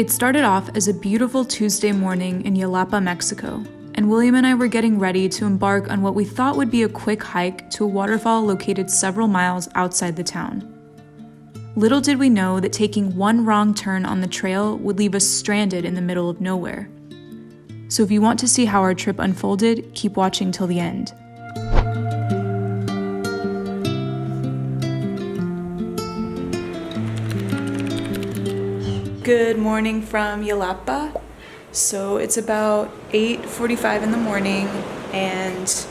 It started off as a beautiful Tuesday morning in Yelapa, Mexico, and William and I were getting ready to embark on what we thought would be a quick hike to a waterfall located several miles outside the town. Little did we know that taking one wrong turn on the trail would leave us stranded in the middle of nowhere. So if you want to see how our trip unfolded, keep watching till the end. Good morning from Yelapa. So it's about 8:45 in the morning, and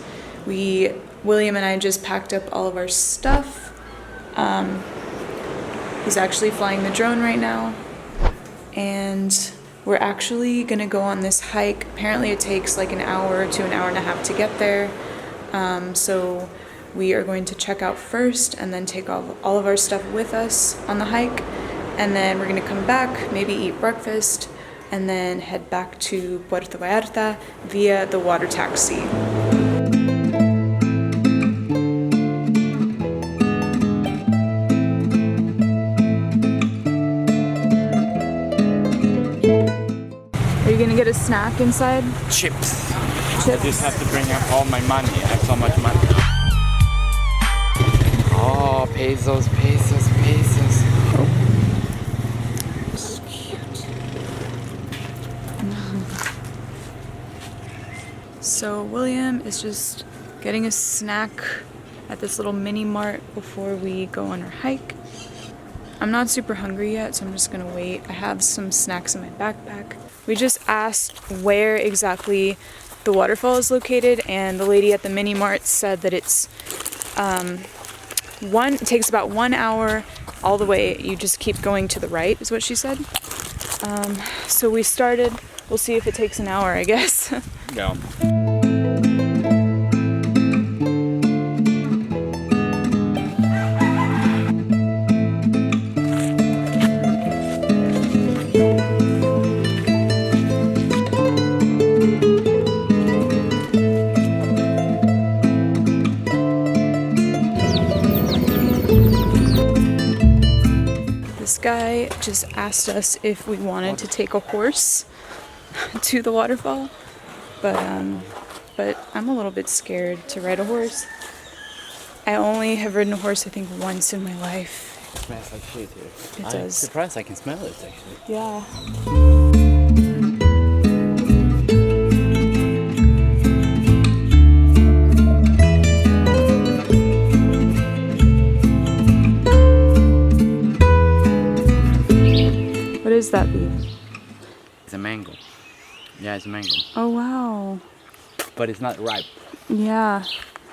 William and I just packed up all of our stuff. He's actually flying the drone right now, and we're actually gonna go on this hike. Apparently it takes like an hour to an hour and a half to get there. So we are going to check out first and then take all of our stuff with us on the hike. And then we're gonna come back, maybe eat breakfast, and then head back to Puerto Vallarta via the water taxi. Are you gonna get a snack inside? Chips. Chips? I just have to bring up all my money. I have so much money. Oh, pesos. Oh. So William is just getting a snack at this little mini mart before we go on our hike. I'm not super hungry yet, so I'm just gonna wait. I have some snacks in my backpack. We just asked where exactly the waterfall is located, and the lady at the mini mart said that it takes about 1 hour all the way. You just keep going to the right, is what she said. So we started. We'll see if it takes an hour, I guess. Yeah. This guy just asked us if we wanted to take a horse to the waterfall, but I'm a little bit scared to ride a horse. I only have ridden a horse, I think, once in my life. It smells like shit here. It does. I'm surprised I can smell it, actually. Yeah. What is that, Bee? It's a mango. Yeah, it's a mango. Oh, wow. But it's not ripe. Yeah.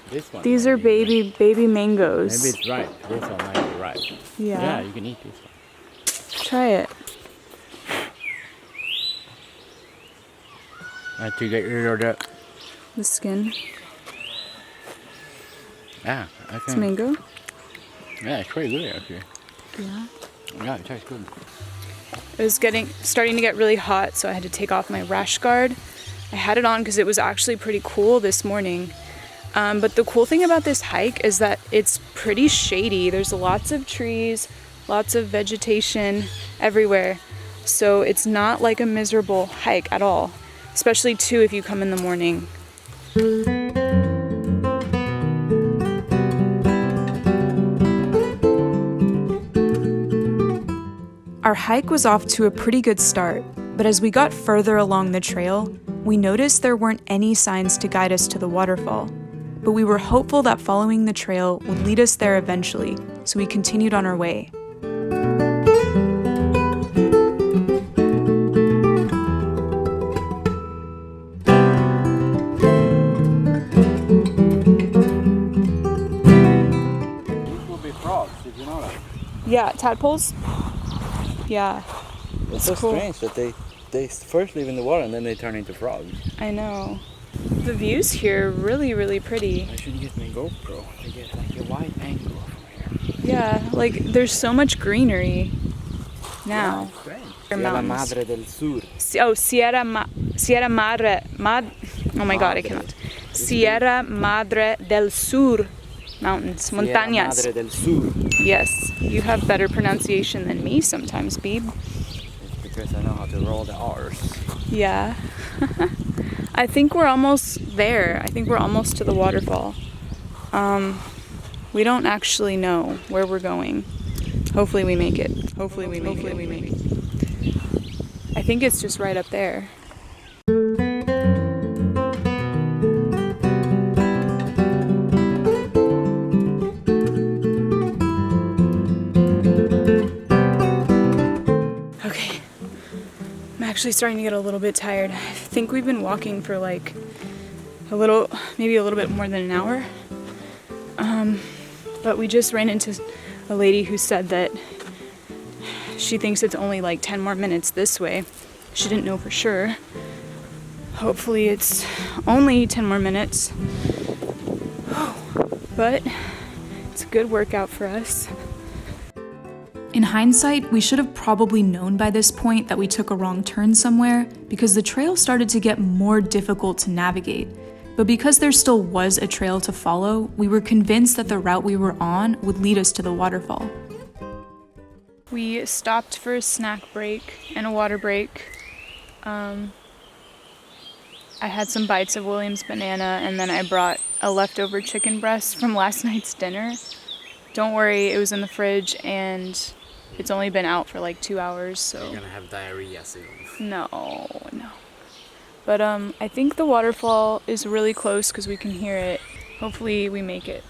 This one. These are baby mangoes. Maybe it's ripe. This one might be ripe. Yeah. Yeah, you can eat this one. Try it. I have to get rid of The skin. Yeah, I It's can. mango. Yeah, it's pretty good actually. Yeah. Yeah, it tastes good. It was starting to get really hot, so I had to take off my rash guard. I had it on because it was actually pretty cool this morning. But the cool thing about this hike is that it's pretty shady. There's lots of trees, lots of vegetation everywhere. So it's not like a miserable hike at all, especially too if you come in the morning. Our hike was off to a pretty good start, but as we got further along the trail, we noticed there weren't any signs to guide us to the waterfall. But we were hopeful that following the trail would lead us there eventually, so we continued on our way. These will be frogs, did you know that? Yeah, tadpoles? Yeah. It's so cool. strange that they first live in the water and then they turn into frogs. I know. The views here are really, really pretty. I should get my GoPro to get like a wide angle from here. Yeah, like there's so much greenery now. Yeah, great. Sierra Madre del Sur. Oh, Sierra Madre. Oh my God, I cannot. Sierra Madre del Sur mountains, montañas. Sierra Madre del Sur. Yes, you have better pronunciation than me sometimes, Beeb. It's because I know how to roll the R's. Yeah. I think we're almost there. I think we're almost to the waterfall. We don't actually know where we're going. Hopefully we make it. Hopefully we make it. I think it's just right up there. Okay. I'm actually starting to get a little bit tired. I think we've been walking for like maybe a little bit more than an hour. But we just ran into a lady who said that she thinks it's only like 10 more minutes this way. She didn't know for sure. Hopefully it's only 10 more minutes. But it's a good workout for us. In hindsight, we should have probably known by this point that we took a wrong turn somewhere because the trail started to get more difficult to navigate. But because there still was a trail to follow, we were convinced that the route we were on would lead us to the waterfall. We stopped for a snack break and a water break. I had some bites of William's banana, and then I brought a leftover chicken breast from last night's dinner. Don't worry, it was in the fridge and it's only been out for like 2 hours, so... You're gonna have diarrhea soon. No. But I think the waterfall is really close because we can hear it. Hopefully we make it.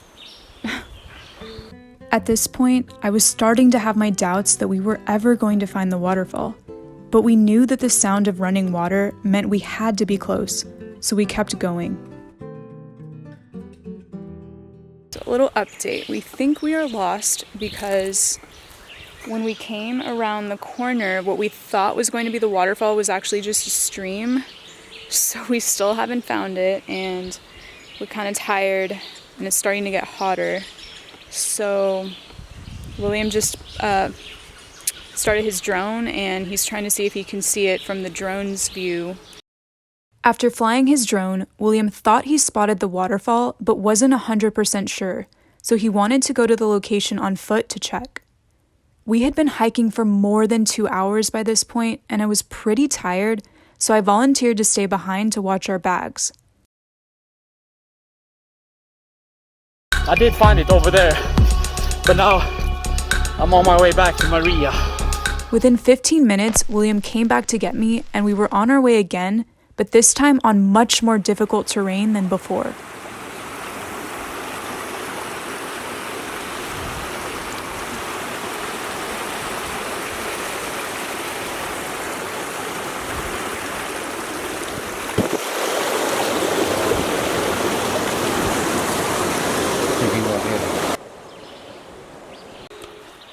At this point, I was starting to have my doubts that we were ever going to find the waterfall. But we knew that the sound of running water meant we had to be close, so we kept going. A little update. We think we are lost because when we came around the corner, what we thought was going to be the waterfall was actually just a stream. So we still haven't found it, and we're kind of tired, and it's starting to get hotter. So William just started his drone, and he's trying to see if he can see it from the drone's view. After flying his drone, William thought he spotted the waterfall, but wasn't 100% sure, so he wanted to go to the location on foot to check. We had been hiking for more than 2 hours by this point, and I was pretty tired, so I volunteered to stay behind to watch our bags. I did find it over there, but now I'm on my way back to Maria. Within 15 minutes, William came back to get me, and we were on our way again, but this time on much more difficult terrain than before.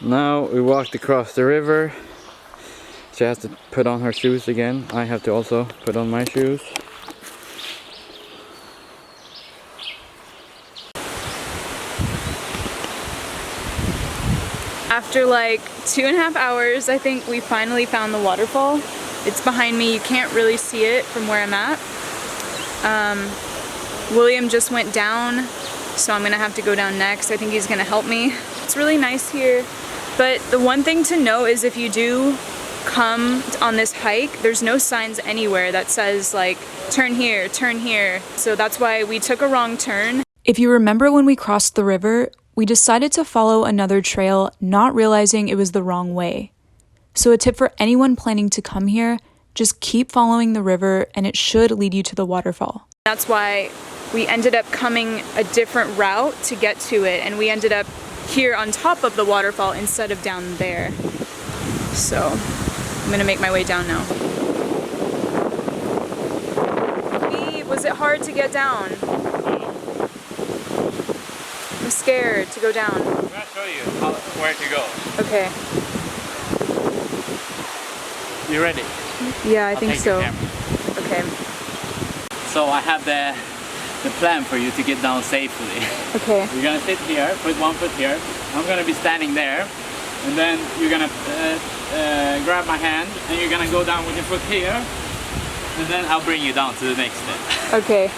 Now we walked across the river. She has to put on her shoes again. I have to also put on my shoes. After like 2.5 hours, I think we finally found the waterfall. It's behind me. You can't really see it from where I'm at. William just went down, so I'm gonna have to go down next. I think he's gonna help me. It's really nice here, but the one thing to know is if you do come on this hike, there's no signs anywhere that says like turn here, turn here. So that's why we took a wrong turn. If you remember when we crossed the river, we decided to follow another trail, not realizing it was the wrong way. So a tip for anyone planning to come here, just keep following the river and it should lead you to the waterfall. That's why we ended up coming a different route to get to it, and we ended up here on top of the waterfall instead of down there. So I'm gonna make my way down now. Was it hard to get down? I'm scared to go down. I'm gonna show you where to go. Okay. You ready? Yeah, I think so. Okay. So I have the plan for you to get down safely. Okay. You're gonna sit here, put one foot here. I'm gonna be standing there, and then you're gonna grab my hand, and you're gonna go down with your foot here, and then I'll bring you down to the next step. Okay.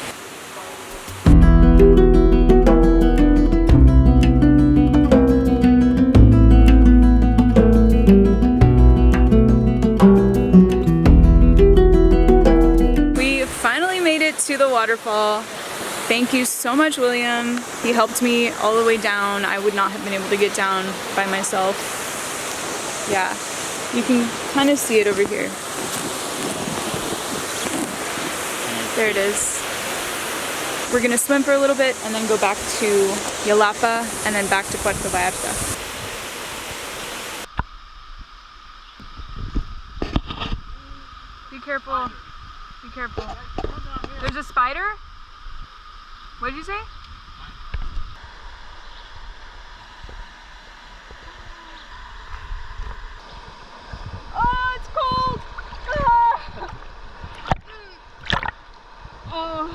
to the waterfall. Thank you so much, William. He helped me all the way down. I would not have been able to get down by myself. Yeah, you can kind of see it over here. There it is. We're gonna swim for a little bit and then go back to Yelapa and then back to Puerto Vallarta. Be careful. Be careful. There's a spider? What did you say? Oh, it's cold! Ah! Oh.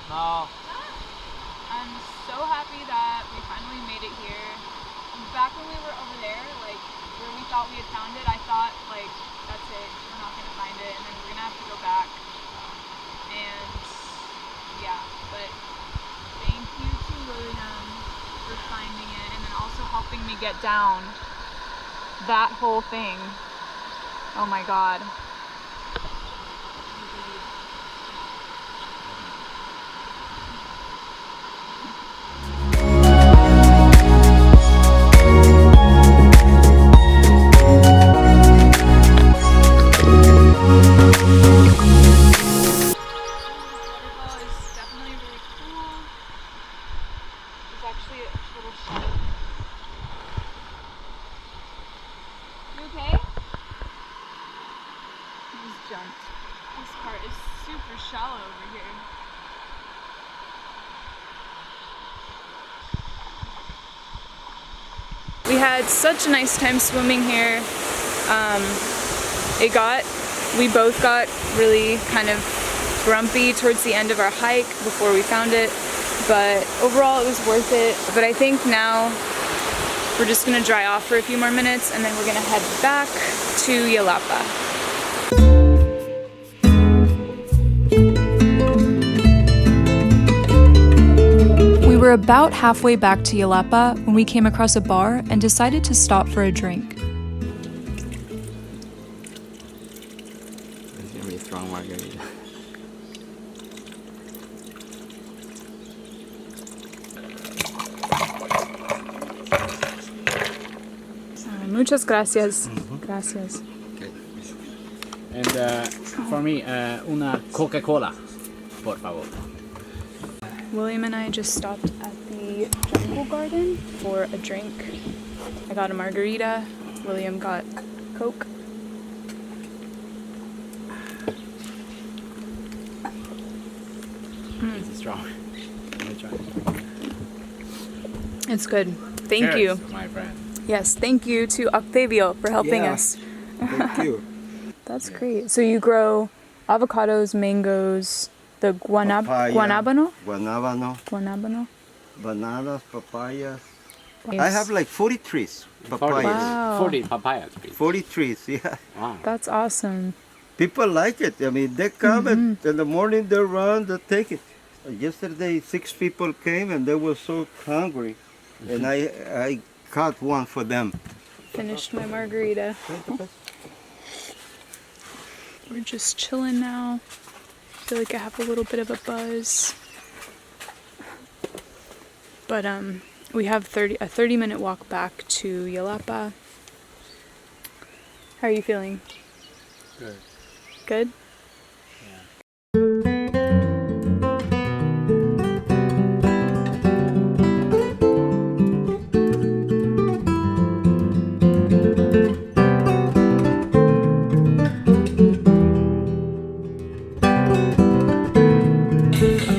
No. I'm so happy that we finally made it here. Back when we were over there, like where we thought we had found it, I thought like that's it, we're not gonna find it, and then we're gonna have to go back. And yeah, but thank you to William for finding it and then also helping me get down that whole thing. Oh my god. This part is super shallow over here. We had such a nice time swimming here. We both got really kind of grumpy towards the end of our hike before we found it, but overall it was worth it. But I think now we're just gonna dry off for a few more minutes and then we're gonna head back to Yelapa. We were about halfway back to Yelapa when we came across a bar and decided to stop for a drink. It's gonna be a strong margarita. Muchas gracias. Gracias. Okay. And for me, una Coca-Cola, por favor. William and I just stopped at the Jungle Garden for a drink. I got a margarita. William got Coke. This is strong. Let me try. It's good. Thank you. Cheers, my friend. Yes, thank you to Octavio for helping us. Thank you. That's great. So you grow avocados, mangoes, the Papaya, guanabano? Guanabano, bananas, papayas. Yes. I have like 40 trees, papayas. Wow. 40 papaya trees. 40 trees, yeah. Wow. That's awesome. People like it. I mean, they come and in the morning they run, they take it. Yesterday, 6 people came and they were so hungry, and I caught one for them. finished my margarita. We're just chilling now. I feel like I have a little bit of a buzz. But we have a 30-minute walk back to Yelapa. How are you feeling? Good. Good?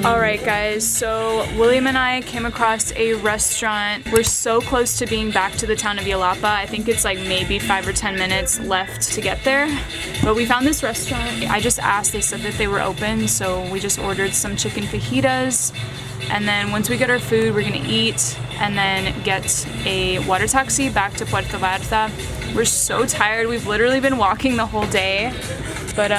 Alright guys, so William and I came across a restaurant. We're so close to being back to the town of Yelapa. I think it's like maybe 5 or 10 minutes left to get there. But we found this restaurant. I just asked, they said that they were open, so we just ordered some chicken fajitas. And then once we get our food, we're gonna eat and then get a water taxi back to Puerto Vallarta. We're so tired. We've literally been walking the whole day. But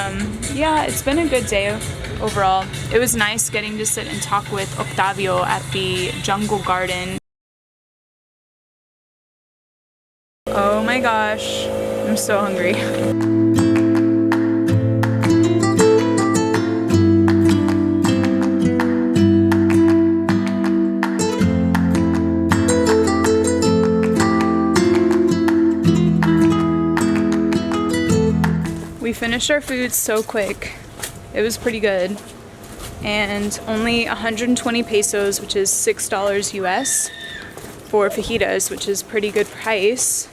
yeah, it's been a good day overall. It was nice getting to sit and talk with Octavio at the jungle garden. Oh my gosh, I'm so hungry. We finished our food so quick. It was pretty good. And only 120 pesos, which is $6 US for fajitas, which is pretty good price.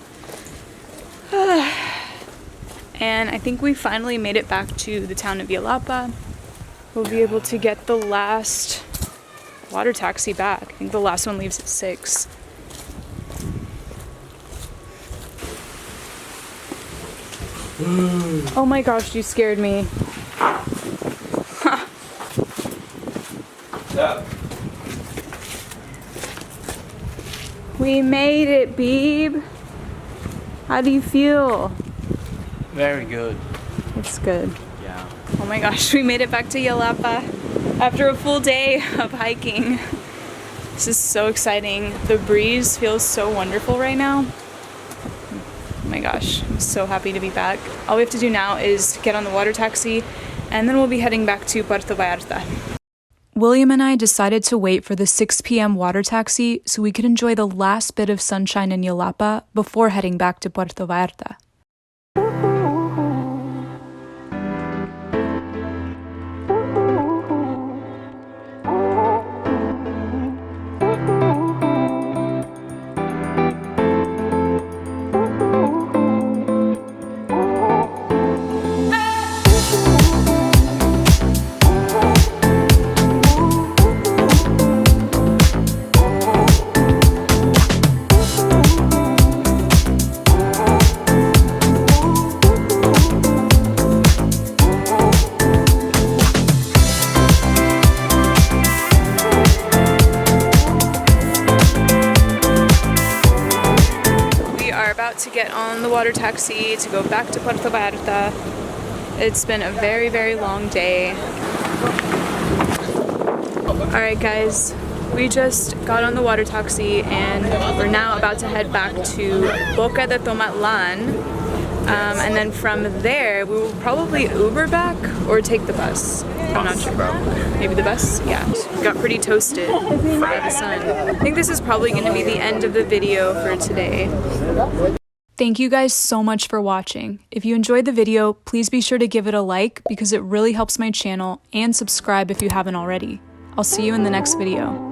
And I think we finally made it back to the town of Yelapa. We'll be able to get the last water taxi back. I think the last one leaves at 6. Oh my gosh, you scared me. We made it, Beeb. How do you feel? Very good. It's good. Yeah. Oh my gosh, we made it back to Yelapa after a full day of hiking. This is so exciting. The breeze feels so wonderful right now. Oh my gosh, I'm so happy to be back. All we have to do now is get on the water taxi and then we'll be heading back to Puerto Vallarta. William and I decided to wait for the 6 p.m. water taxi so we could enjoy the last bit of sunshine in Yelapa before heading back to Puerto Vallarta. To get on the water taxi to go back to Puerto Vallarta. It's been a very, very long day. Alright guys, we just got on the water taxi and we're now about to head back to Boca de Tomatlan. And then from there, we will probably Uber back or take the bus. I'm not sure. Maybe the bus? Yeah. Got pretty toasted by the sun. I think this is probably going to be the end of the video for today. Thank you guys so much for watching. If you enjoyed the video, please be sure to give it a like because it really helps my channel, and subscribe if you haven't already. I'll see you in the next video.